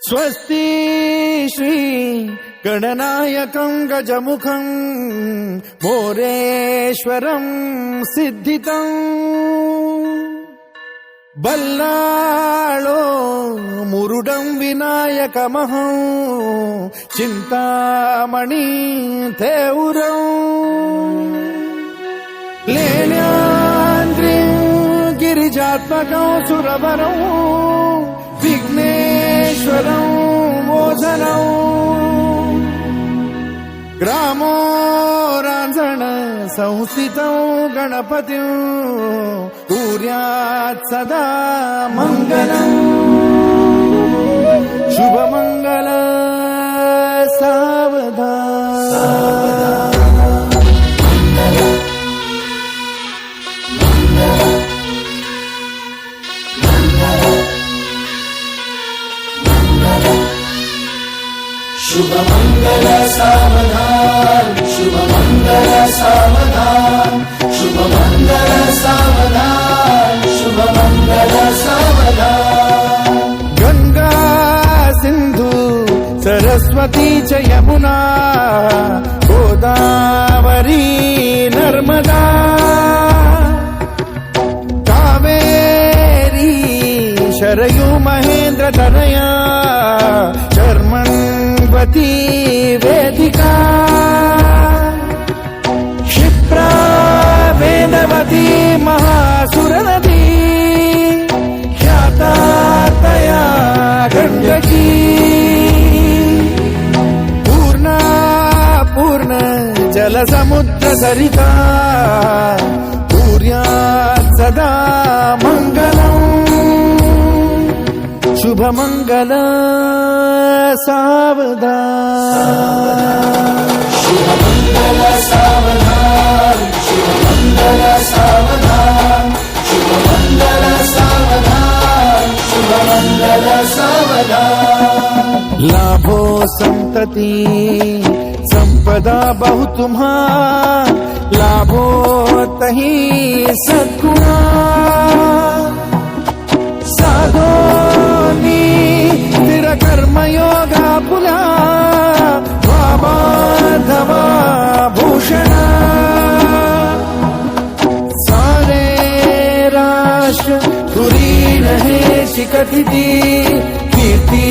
स्वस्ति श्री गणनायकं गजमुखं मोरेश्वरं सिद्धितं बल्लाळो मुरुडं विनायकमहं चिंतामणि थेउरं लेण्याद्रिं गिरिजात्मकं सुरवरं विघ्नेश्वरं मोचनं ग्रामो रांजण संस्थितं गणपतिं कुर्यात् सदा मङ्गलम् शुभमङ्गल सावधान शुभमंगल सावधान शुभमंगल सावधान शुभमंगल सावधान शुभमंगल सावधान गंगा सिंधु सरस्वती च यमुना गोदावरी नर्मदा कावेरी शरयू महेंद्र तनया शर्मण्वती वेदिका क्षिप्रा वेदवती महासुरनदी ख्याता तया गण्डकी पूर्णा पूर्ण जलसमुद्र सरिता कुर्यात् सदा मङ्गलम् शुभमङ्गल सावधान शुभमंगल सावधान शुभमंगल सावधान शुभमंगल सावधान शुभमंगल सावधान लाभो संतति संपदा बहु तुम्हा लाभो तही सद्गुणा साधोनी स्थिर कर्मयोगा पुला माधवा भूषण सारे राष्ट्र तुरी रहे शिकथिति कीर्ति